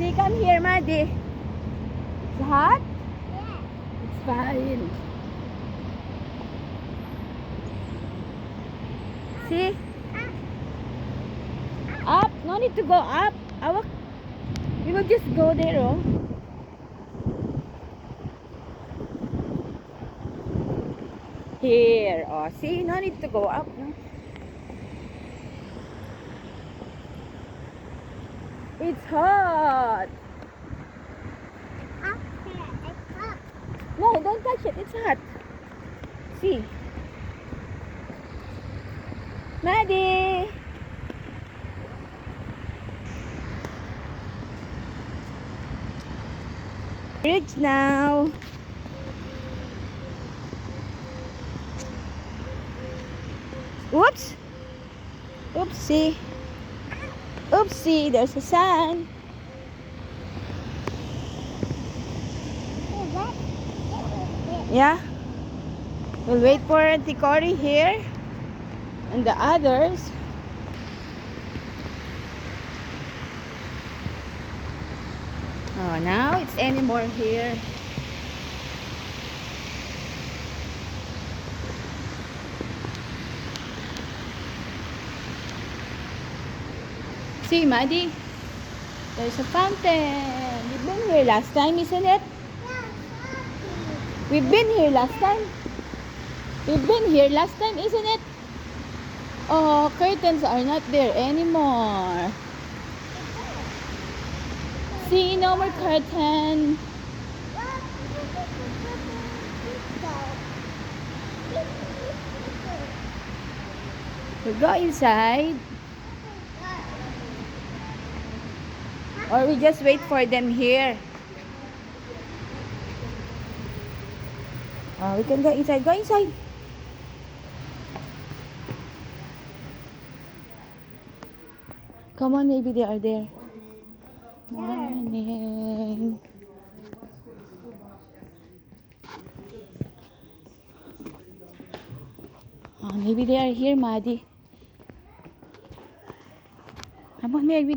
Maddie, come here, Maddie. It's hot? It's fine. See? Up. No need to go up. We will just go there, oh. Here. Oh, see? No need to go up, no? It's hot. No, don't touch it. It's hot. See? Maddie. Bridge now. Oops. Oopsie. Oopsie, there's a sign. Yeah. We'll wait for Auntie Cory here. And the others. Oh, now it's anymore here. See, Maddie? There's a fountain. We've been here last time, isn't it? We've been here last time. We've been here last time, isn't it? Oh, curtains are not there anymore. See, no more curtain. We'll go inside. Or we just wait for them here. Oh, we can go inside. Go inside. Come on, maybe they are there. Morning. Oh, maybe they are here, Maddie. Come on, maybe.